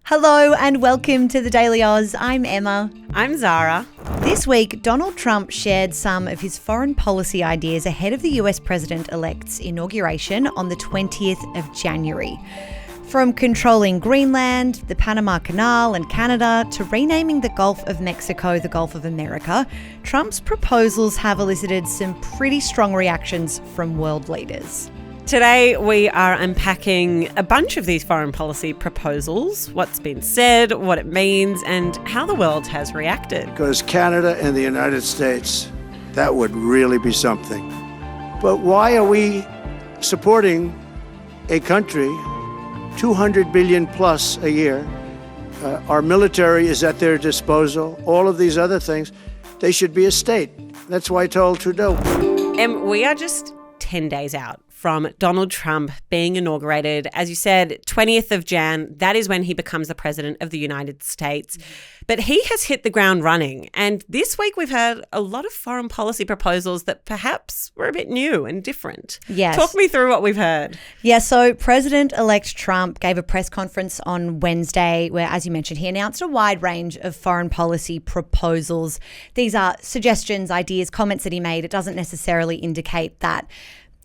Hello and welcome to the Daily Aus. I'm Emma. I'm Zara. This week, Donald Trump shared some of his foreign policy ideas ahead of the US president-elect's inauguration on the 20th of January. From controlling Greenland, the Panama Canal and Canada, to renaming the Gulf of Mexico the Gulf of America, Trump's proposals have elicited some pretty strong reactions from world leaders. Today, we are unpacking a bunch of these foreign policy proposals, what's been said, what it means, and how the world has reacted. Because Canada and the United States, that would really be something. But why are we supporting a country, 200 billion plus a year? Our military is at their disposal. All of these other things, they should be a state. That's why I told Trudeau. And we are just 10 days out from Donald Trump being inaugurated. As you said, 20th of Jan, that is when he becomes the president of the United States. But he has hit the ground running. And this week we've heard a lot of foreign policy proposals that perhaps were a bit new and different. Yes. Talk me through what we've heard. Yeah, so President-elect Trump gave a press conference on Wednesday where, as you mentioned, he announced a wide range of foreign policy proposals. These are suggestions, ideas, comments that he made. It doesn't necessarily indicate that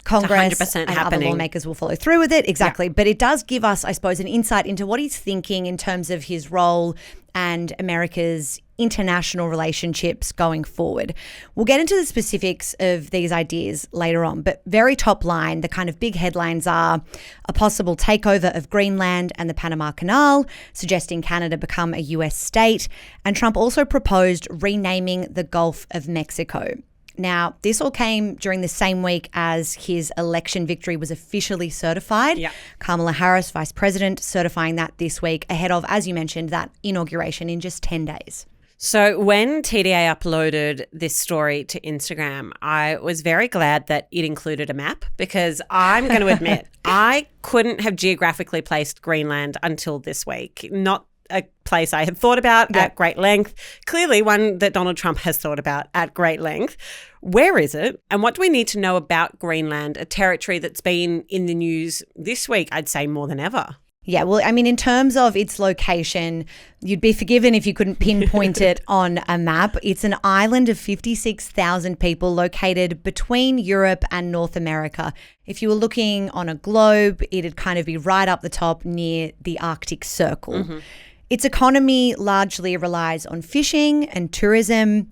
Congress and other lawmakers will follow through with it. Exactly. Yeah. But it does give us, I suppose, an insight into what he's thinking in terms of his role and America's international relationships going forward. We'll get into the specifics of these ideas later on, but very top line, the kind of big headlines are a possible takeover of Greenland and the Panama Canal, suggesting Canada become a US state, and Trump also proposed renaming the Gulf of Mexico. Now, this all came during the same week as his election victory was officially certified. Yeah. Kamala Harris, vice president, certifying that this week ahead of, as you mentioned, that inauguration in just 10 days. So when TDA uploaded this story to Instagram, I was very glad that it included a map because I'm going to admit I couldn't have geographically placed Greenland until this week. Not a place I had thought about at great length, clearly one that Donald Trump has thought about at great length. Where is it? And what do we need to know about Greenland, a territory that's been in the news this week, I'd say more than ever? Yeah, well, I mean, in terms of its location, you'd be forgiven if you couldn't pinpoint it on a map. It's an island of 56,000 people located between Europe and North America. If you were looking on a globe, it'd kind of be right up the top near the Arctic Circle. Mm-hmm. Its economy largely relies on fishing and tourism,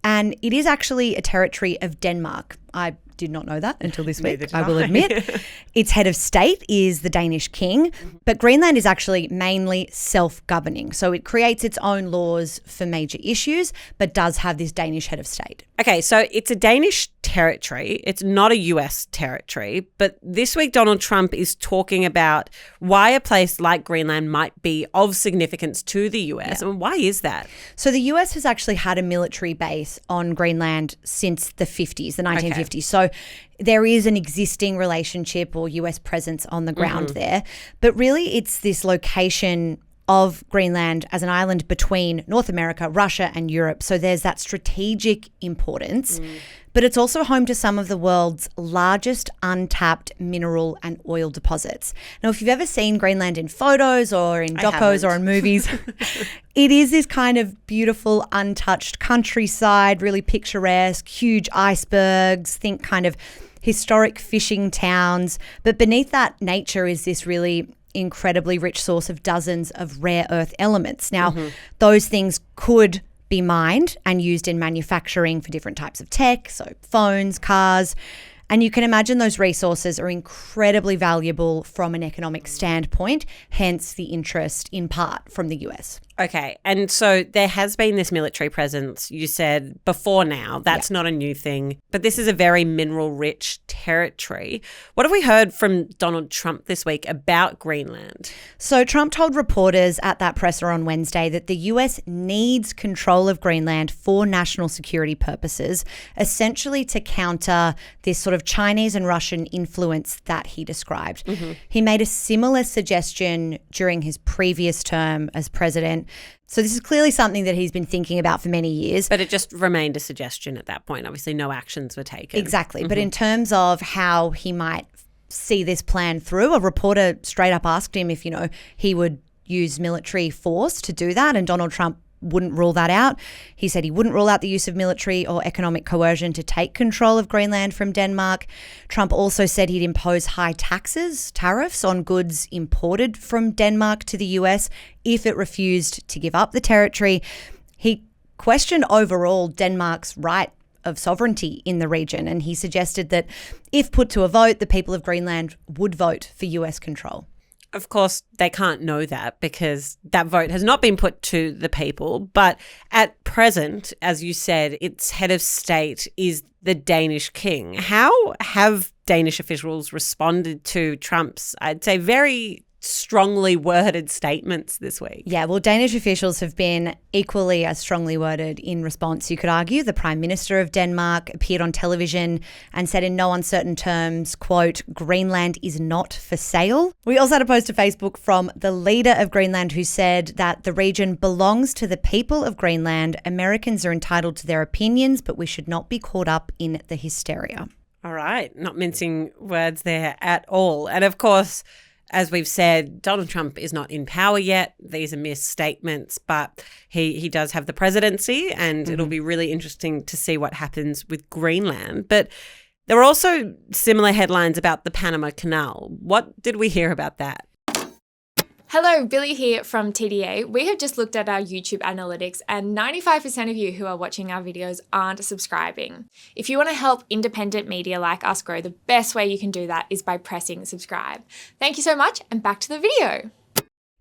and it is actually a territory of Denmark. I did not know that until this week, I will admit. Its head of state is the Danish king, but Greenland is actually mainly self-governing. So it creates its own laws for major issues, but does have this Danish head of state. Okay, so it's a Danish territory. It's not a US territory. But this week, Donald Trump is talking about why a place like Greenland might be of significance to the US. Yeah. And why is that? So the US has actually had a military base on Greenland since the 50s, the 1950s. Okay. So there is an existing relationship or US presence on the ground there. But really, it's this location of Greenland as an island between North America, Russia, and Europe. So there's that strategic importance. But it's also home to some of the world's largest untapped mineral and oil deposits. Now, if you've ever seen Greenland in photos or in docos or in movies, it is this kind of beautiful, untouched countryside, really picturesque, huge icebergs, think kind of historic fishing towns. But beneath that nature is this really incredibly rich source of dozens of rare earth elements. Now, those things could be mined and used in manufacturing for different types of tech, so phones, cars. And you can imagine those resources are incredibly valuable from an economic standpoint, hence the interest in part from the US. Okay, and so there has been this military presence, you said, before now. That's not a new thing. But this is a very mineral-rich territory. What have we heard from Donald Trump this week about Greenland? So Trump told reporters at that presser on Wednesday that the US needs control of Greenland for national security purposes, essentially to counter this sort of Chinese and Russian influence that he described. He made a similar suggestion during his previous term as president. So this is clearly something that he's been thinking about for many years. But it just remained a suggestion at that point. Obviously, no actions were taken. Exactly. But in terms of how he might see this plan through, a reporter straight up asked him if, he would use military force to do that, and Donald Trump wouldn't rule that out. He said he wouldn't rule out the use of military or economic coercion to take control of Greenland from Denmark. Trump also said he'd impose high tariffs on goods imported from Denmark to the US if it refused to give up the territory. He questioned overall Denmark's right of sovereignty in the region, and he suggested that if put to a vote, the people of Greenland would vote for US control. Of course, they can't know that because that vote has not been put to the people. But at present, as you said, its head of state is the Danish king. How have Danish officials responded to Trump's, I'd say, very strongly worded statements this week? Yeah, well, Danish officials have been equally as strongly worded in response, you could argue. The Prime Minister of Denmark appeared on television and said in no uncertain terms, quote, "Greenland is not for sale." We also had a post to Facebook from the leader of Greenland who said that the region belongs to the people of Greenland. Americans are entitled to their opinions, but we should not be caught up in the hysteria. All right, not mincing words there at all. And of course, as we've said, Donald Trump is not in power yet. These are misstatements, but he does have the presidency, and it'll be really interesting to see what happens with Greenland. But there were also similar headlines about the Panama Canal. What did we hear about that? Hello, Billy here from TDA. We have just looked at our YouTube analytics and 95% of you who are watching our videos aren't subscribing. If you want to help independent media like us grow, the best way you can do that is by pressing subscribe. Thank you so much, and back to the video.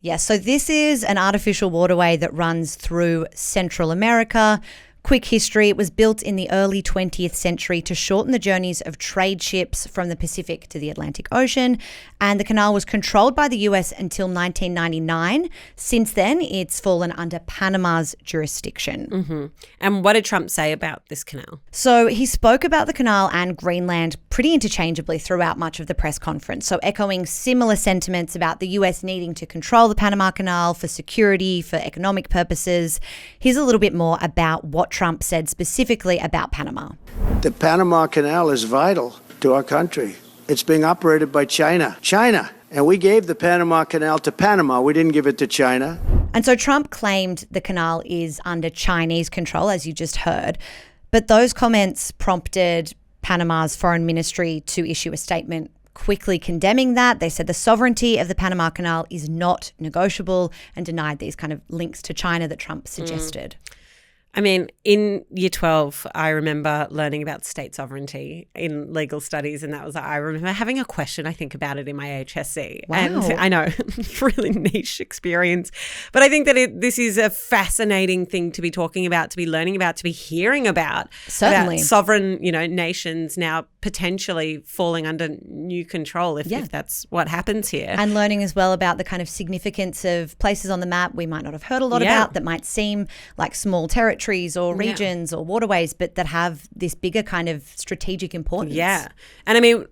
Yeah, so this is an artificial waterway that runs through Central America. Quick history, it was built in the early 20th century to shorten the journeys of trade ships from the Pacific to the Atlantic Ocean, and the canal was controlled by the US until 1999. Since then, it's fallen under Panama's jurisdiction. Mm-hmm. And what did Trump say about this canal? So he spoke about the canal and Greenland pretty interchangeably throughout much of the press conference, so echoing similar sentiments about the US needing to control the Panama Canal for security, for economic purposes. Here's a little bit more about what Trump said specifically about Panama. The Panama Canal is vital to our country. It's being operated by China. And we gave the Panama Canal to Panama. We didn't give it to China. And so Trump claimed the canal is under Chinese control, as you just heard. But those comments prompted Panama's foreign ministry to issue a statement quickly condemning that. They said the sovereignty of the Panama Canal is not negotiable and denied these kind of links to China that Trump suggested. I mean, in year 12, I remember learning about state sovereignty in legal studies, and I remember having a question, I think, about it in my HSC. Wow. And I know, really niche experience. But I think that this is a fascinating thing to be talking about, to be learning about, to be hearing about. Certainly. About sovereign, nations now potentially falling under new control if that's what happens here. And learning as well about the kind of significance of places on the map we might not have heard a lot about that might seem like small territories or regions or waterways, but that have this bigger kind of strategic importance. Yeah. And I mean,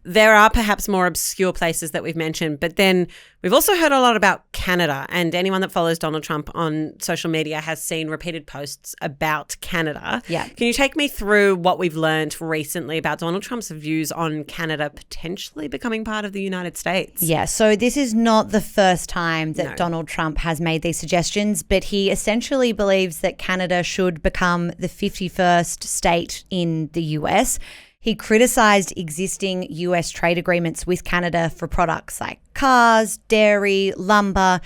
there are perhaps more obscure places that we've mentioned, but then we've also heard a lot about Canada, and anyone that follows Donald Trump on social media has seen repeated posts about Canada. Yeah. Can you take me through what we've learned recently about Donald Trump's views on Canada potentially becoming part of the United States? Yeah, so this is not the first time that Donald Trump has made these suggestions, but he essentially believes that Canada should become the 51st state in the US. He criticised existing US trade agreements with Canada for products like cars, dairy, lumber.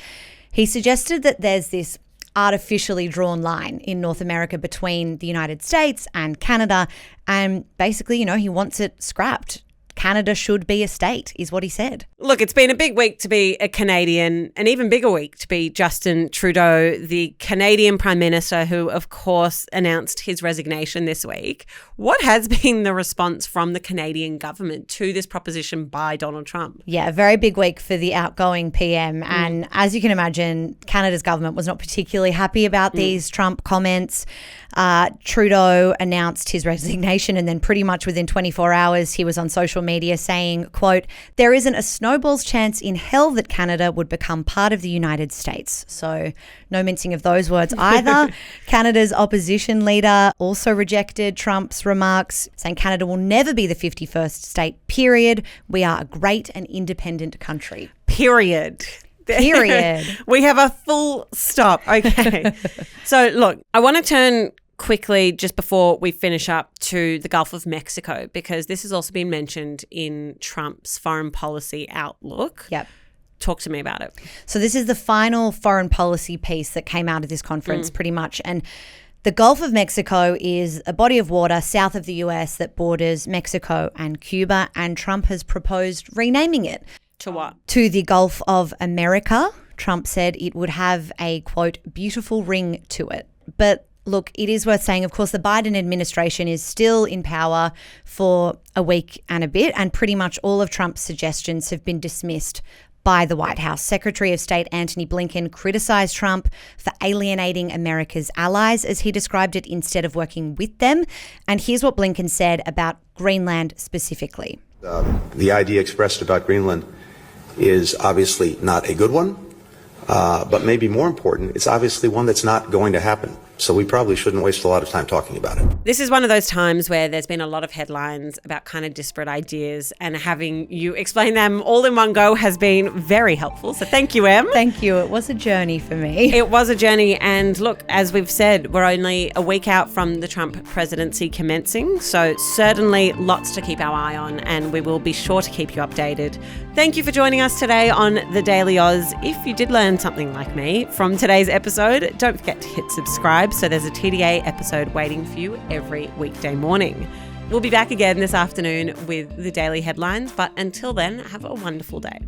He suggested that there's this artificially drawn line in North America between the United States and Canada, and basically, he wants it scrapped. Canada should be a state, is what he said. Look, it's been a big week to be a Canadian, an even bigger week to be Justin Trudeau, the Canadian Prime Minister, who, of course, announced his resignation this week. What has been the response from the Canadian government to this proposition by Donald Trump? Yeah, a very big week for the outgoing PM. And as you can imagine, Canada's government was not particularly happy about these Trump comments. Trudeau announced his resignation, and then pretty much within 24 hours, he was on social media saying, quote, "There isn't a snowball's chance in hell that Canada would become part of the United States." So no mincing of those words either. Canada's opposition leader also rejected Trump's remarks, saying Canada will never be the 51st state, period. We are a great and independent country. Period. Period. We have a full stop. Okay. So look, I want to turn quickly just before we finish up to the Gulf of Mexico, because this has also been mentioned in Trump's foreign policy outlook. Yep. Talk to me about it. So this is the final foreign policy piece that came out of this conference pretty much. And the Gulf of Mexico is a body of water south of the US that borders Mexico and Cuba, and Trump has proposed renaming it. To what? To the Gulf of America. Trump said it would have a, quote, beautiful ring to it. But look, it is worth saying, of course, the Biden administration is still in power for a week and a bit, and pretty much all of Trump's suggestions have been dismissed by the White House. Secretary of State Antony Blinken criticized Trump for alienating America's allies, as he described it, instead of working with them. And here's what Blinken said about Greenland specifically. The idea expressed about Greenland is obviously not a good one, but maybe more important, it's obviously one that's not going to happen. So we probably shouldn't waste a lot of time talking about it. This is one of those times where there's been a lot of headlines about kind of disparate ideas, and having you explain them all in one go has been very helpful. So thank you, Em. Thank you. It was a journey for me. It was a journey. And look, as we've said, we're only a week out from the Trump presidency commencing. So certainly lots to keep our eye on, and we will be sure to keep you updated. Thank you for joining us today on The Daily Aus. If you did learn something like me from today's episode, don't forget to hit subscribe so there's a TDA episode waiting for you every weekday morning. We'll be back again this afternoon with the daily headlines, but until then, have a wonderful day.